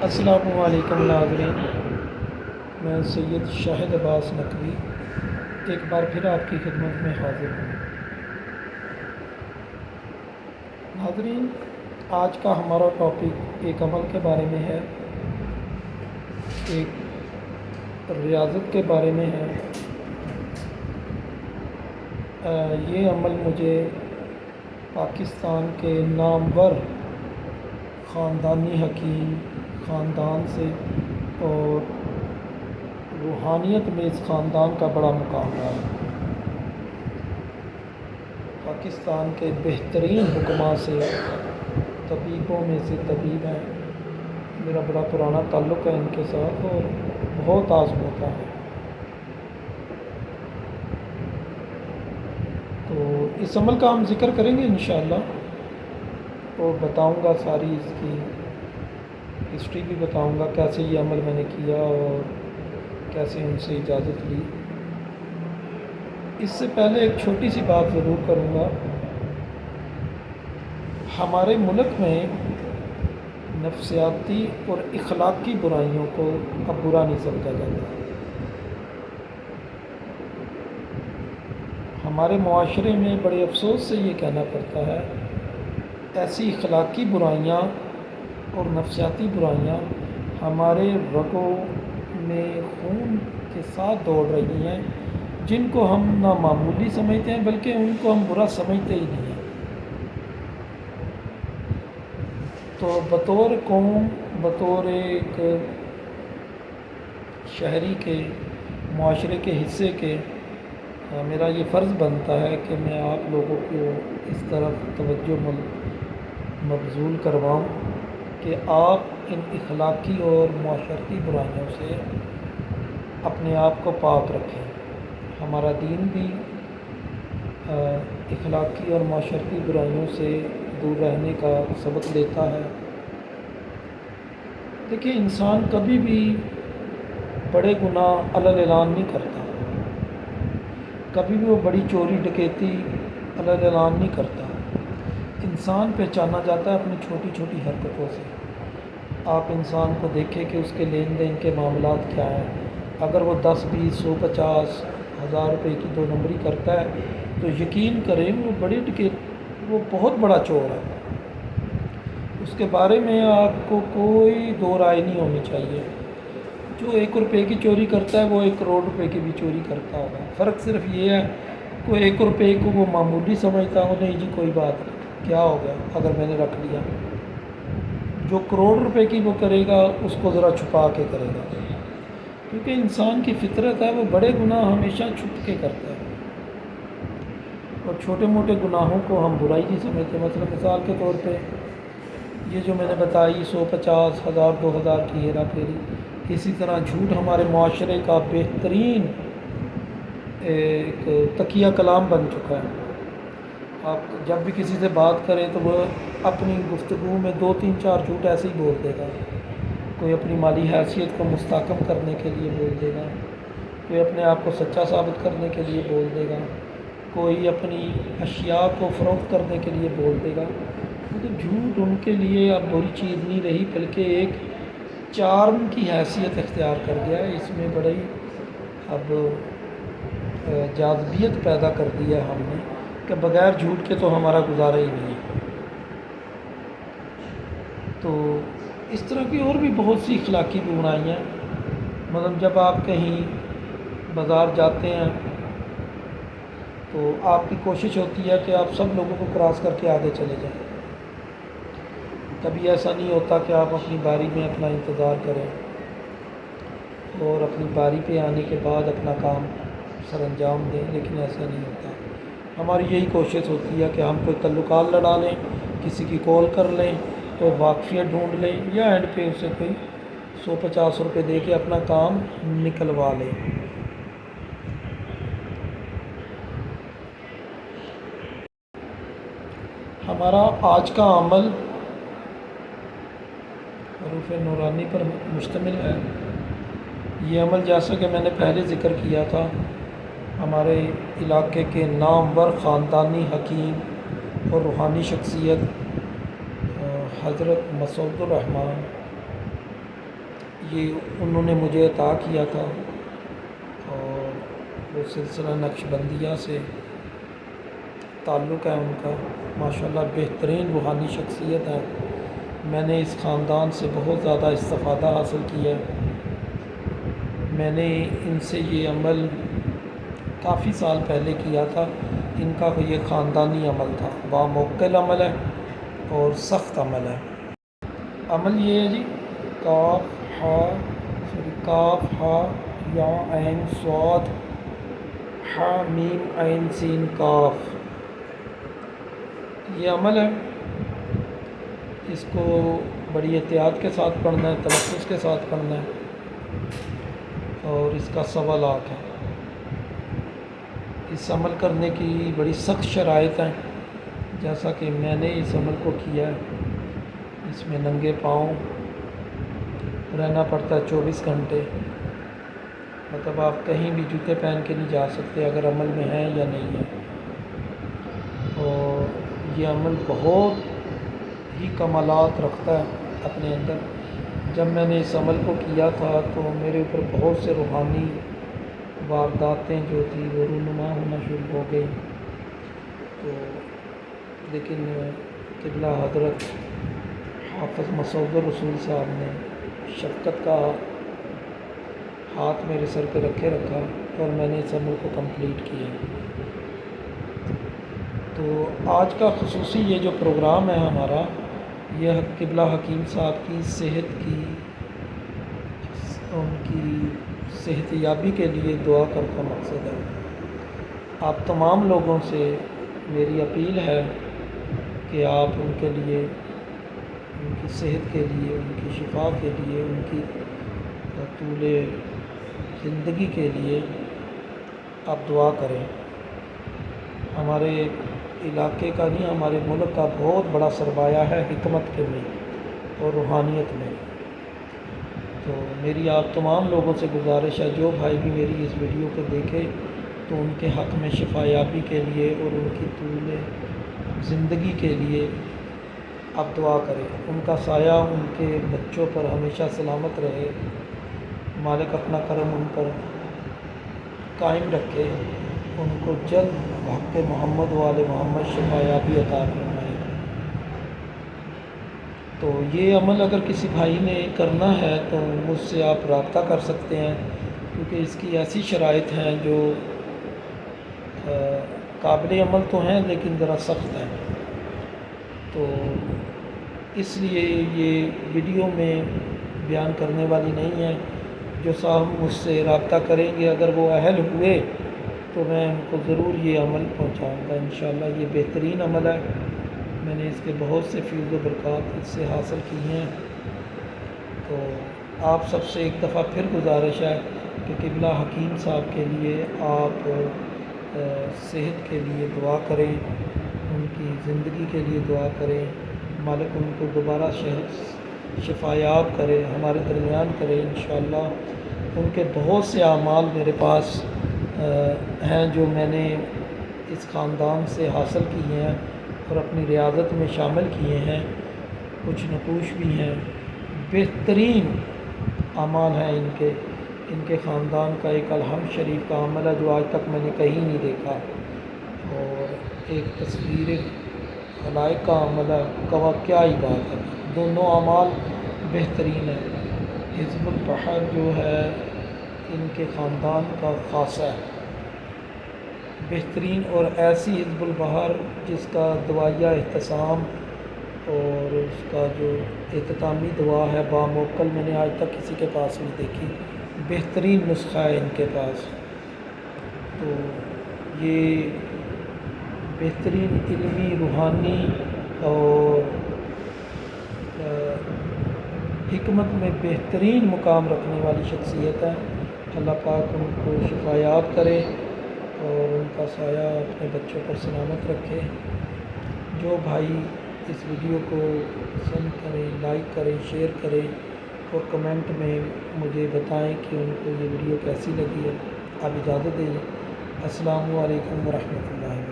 السلام علیکم ناظرین، میں سید شاہد عباس نقوی ایک بار پھر آپ کی خدمت میں حاضر ہوں۔ ناظرین، آج کا ہمارا ٹاپک ایک عمل کے بارے میں ہے، ایک ریاضت کے بارے میں ہے۔ یہ عمل مجھے پاکستان کے نامور خاندانی حکیم خاندان سے اور روحانیت میں اس خاندان کا بڑا مقام ہے۔ پاکستان کے بہترین حکماء سے، طبیبوں میں سے طبیب ہیں۔ میرا بڑا پرانا تعلق ہے ان کے ساتھ اور بہت آزموتا ہے۔ تو اس عمل کا ہم ذکر کریں گے انشاءاللہ، اور بتاؤں گا ساری اس کی ہسٹری بھی بتاؤں گا، کیسے یہ عمل میں نے کیا اور کیسے ان سے اجازت لی۔ اس سے پہلے ایک چھوٹی سی بات ضرور کروں گا۔ ہمارے ملک میں نفسیاتی اور اخلاقی برائیوں کو اب برا نہیں سمجھا جاتا۔ ہمارے معاشرے میں بڑے افسوس سے یہ کہنا پڑتا ہے، ایسی اخلاقی برائیاں اور نفسیاتی برائیاں ہمارے رگوں میں خون کے ساتھ دوڑ رہی ہیں، جن کو ہم نہ معمولی سمجھتے ہیں بلکہ ان کو ہم برا سمجھتے ہی نہیں ہیں۔ تو بطور قوم، بطور ایک شہری کے، معاشرے کے حصے کے، میرا یہ فرض بنتا ہے کہ میں آپ لوگوں کو اس طرف توجہ مبذول کرواؤں کہ آپ ان اخلاقی اور معاشرتی برائیوں سے اپنے آپ کو پاک رکھیں۔ ہمارا دین بھی اخلاقی اور معاشرتی برائیوں سے دور رہنے کا سبق دیتا ہے۔ دیکھیں، انسان کبھی بھی بڑے گناہ علل اعلان نہیں کرتا، کبھی بھی وہ بڑی چوری ڈکیتی علل اعلان نہیں کرتا۔ انسان پہچانا جاتا ہے اپنی چھوٹی چھوٹی حرکتوں سے۔ آپ انسان کو دیکھیں کہ اس کے لین دین کے معاملات کیا ہیں۔ اگر وہ 10، 20، 100، 50 ہزار روپے کی 2 نمبری کرتا ہے تو یقین کریں وہ بہت بڑا چور ہے۔ اس کے بارے میں آپ کو کوئی دو رائے نہیں ہونی چاہیے۔ جو 1 روپے کی چوری کرتا ہے وہ 1 کروڑ روپے کی بھی چوری کرتا ہوگا۔ فرق صرف یہ ہے، کوئی 1 روپے کو وہ معمولی سمجھتا ہو، نہیں جی کوئی بات نہیں، کیا ہو گیا اگر میں نے رکھ لیا۔ جو کروڑ روپے کی وہ کرے گا اس کو ذرا چھپا کے کرے گا، کیونکہ انسان کی فطرت ہے، وہ بڑے گناہ ہمیشہ چھپ کے کرتا ہے اور چھوٹے موٹے گناہوں کو ہم برائی نہیں سمجھتے۔ مثال کے طور پہ یہ جو میں نے بتائی 100، 50 ہزار، 2000 کی ہیرا پھیری، اسی طرح جھوٹ ہمارے معاشرے کا بہترین ایک تکیہ کلام بن چکا ہے۔ آپ جب بھی کسی سے بات کریں تو وہ اپنی گفتگو میں 2، 3، 4 جھوٹ ایسے ہی بول دے گا۔ کوئی اپنی مالی حیثیت کو مستحکم کرنے کے لیے بول دے گا، کوئی اپنے آپ کو سچا ثابت کرنے کے لیے بول دے گا، کوئی اپنی اشیاء کو فروخت کرنے کے لیے بول دے گا۔ مطلب جھوٹ ان کے لیے اب بری چیز نہیں رہی، بلکہ ایک چارم کی حیثیت اختیار کر گیا ہے۔ اس میں بڑی اب جاذبیت پیدا کر دی ہے ہم نے کہ بغیر جھوٹ کے تو ہمارا گزارا ہی نہیں ہے۔ تو اس طرح کی اور بھی بہت سی اخلاقی برائیاں ہیں۔ مطلب جب آپ کہیں بازار جاتے ہیں تو آپ کی کوشش ہوتی ہے کہ آپ سب لوگوں کو کراس کر کے آگے چلے جائیں۔ کبھی ایسا نہیں ہوتا کہ آپ اپنی باری میں اپنا انتظار کریں اور اپنی باری پہ آنے کے بعد اپنا کام سر انجام دیں، لیکن ایسا نہیں ہوتا۔ ہماری یہی کوشش ہوتی ہے کہ ہم کوئی تعلقات لڑا لیں، کسی کی کال کر لیں، کوئی واقفیت ڈھونڈ لیں، یا اینڈ پہ اسے کوئی 100، 50 روپے دے کے اپنا کام نکلوا لیں۔ ہمارا آج کا عمل حروف نورانی پر مشتمل ہے۔ یہ عمل جیسا کہ میں نے پہلے ذکر کیا تھا، ہمارے علاقے کے نامور خاندانی حکیم اور روحانی شخصیت حضرت مسعود الرحمن یہ انہوں نے مجھے عطا کیا تھا، اور وہ سلسلہ نقش بندیہ سے تعلق ہے ان کا۔ ماشاءاللہ بہترین روحانی شخصیت ہے۔ میں نے اس خاندان سے بہت زیادہ استفادہ حاصل کیا ہے۔ میں نے ان سے یہ عمل کافی سال پہلے کیا تھا۔ ان کا یہ خاندانی عمل تھا، باموکل عمل ہے اور سخت عمل ہے۔ عمل یہ ہے جی، کاف ہا یا عین صاد ہا میم عین سین کاف، یہ عمل ہے۔ اس کو بڑی احتیاط کے ساتھ پڑھنا ہے، تلفظ کے ساتھ پڑھنا ہے، اور اس کا 1.25 لاکھ ہے۔ اس عمل کرنے کی بڑی سخت شرائط ہیں، جیسا کہ میں نے اس عمل کو کیا ہے۔ اس میں ننگے پاؤں رہنا پڑتا ہے 24 گھنٹے، مطلب آپ کہیں بھی جوتے پہن کے نہیں جا سکتے اگر عمل میں ہیں یا نہیں ہے۔ اور یہ عمل بہت ہی کمالات رکھتا ہے اپنے اندر۔ جب میں نے اس عمل کو کیا تھا تو میرے اوپر بہت سے روحانی وارداتیں جو تھی وہ رونما ہونا شروع ہو گئی، تو لیکن قبلہ حضرت حافظ مسعود الرسول صاحب نے شفقت کا ہاتھ میرے سر پہ رکھا اور میں نے اس عمل کو کمپلیٹ کیا۔ تو آج کا خصوصی یہ جو پروگرام ہے ہمارا، یہ قبلہ حکیم صاحب کی صحت کی، ان کی صحت یابی کے لیے دعا کرنا مقصد ہے۔ آپ تمام لوگوں سے میری اپیل ہے کہ آپ ان کے لیے، ان کی صحت کے لیے، ان کی شفا کے لیے، ان کی طول زندگی کے لیے آپ دعا کریں۔ ہمارے علاقے کا نہیں، ہمارے ملک کا بہت بڑا سرمایہ ہے حکمت کے میں اور روحانیت میں۔ تو میری آپ تمام لوگوں سے گزارش ہے، جو بھائی بھی میری اس ویڈیو کو دیکھے تو ان کے حق میں شفا یابی کے لیے اور ان کی طول زندگی کے لیے آپ دعا کریں۔ ان کا سایہ ان کے بچوں پر ہمیشہ سلامت رہے، مالک اپنا کرم ان پر قائم رکھے، ان کو جلد حق محمد وآل محمد شفا یابی عطا فرمائے۔ تو یہ عمل اگر کسی بھائی نے کرنا ہے تو مجھ سے آپ رابطہ کر سکتے ہیں، کیونکہ اس کی ایسی شرائط ہیں جو قابل عمل تو ہیں لیکن ذرا سخت ہیں۔ تو اس لیے یہ ویڈیو میں بیان کرنے والی نہیں ہے۔ جو صاحب مجھ سے رابطہ کریں گے اگر وہ اہل ہوئے تو میں ان کو ضرور یہ عمل پہنچاؤں گا انشاءاللہ۔ یہ بہترین عمل ہے، میں نے اس کے بہت سے فیض و برکات اس سے حاصل کی ہیں۔ تو آپ سب سے ایک دفعہ پھر گزارش ہے کہ قبلہ حکیم صاحب کے لیے آپ صحت کے لیے دعا کریں، ان کی زندگی کے لیے دعا کریں، مالک ان کو دوبارہ شفا یاب کرے، ہمارے درمیان کرے انشاءاللہ۔ ان کے بہت سے اعمال میرے پاس ہیں جو میں نے اس خاندان سے حاصل کیے ہیں اور اپنی ریاضت میں شامل کیے ہیں، کچھ نقوش بھی ہیں۔ بہترین اعمال ہیں ان کے خاندان کا۔ ایک الحمد شریف کا عمل ہے جو آج تک میں نے کہیں نہیں دیکھا، اور ایک تصویر خلائق کا عمل ہے، کیا ہی بات ہے، دونوں اعمال بہترین ہیں۔ حزب البحر جو ہے ان کے خاندان کا خاصہ ہے، بہترین، اور ایسی حزب البحر جس کا دعائیہ احتسام اور اس کا جو اختتامی دعا ہے باموکل میں نے آج تک کسی کے پاس نہیں دیکھی، بہترین نسخہ ہے ان کے پاس۔ تو یہ بہترین علمی، روحانی اور حکمت میں بہترین مقام رکھنے والی شخصیت ہے۔ اللہ پاک ان کو شفا یاب کرے اور ان کا سایہ اپنے بچوں پر سلامت رکھے۔ جو بھائی اس ویڈیو کو پسند کریں، لائک کریں، شیئر کریں اور کمنٹ میں مجھے بتائیں کہ ان کو یہ ویڈیو کیسی لگی ہے۔ آپ اجازت دیں۔ السلام علیکم ورحمۃ اللہ۔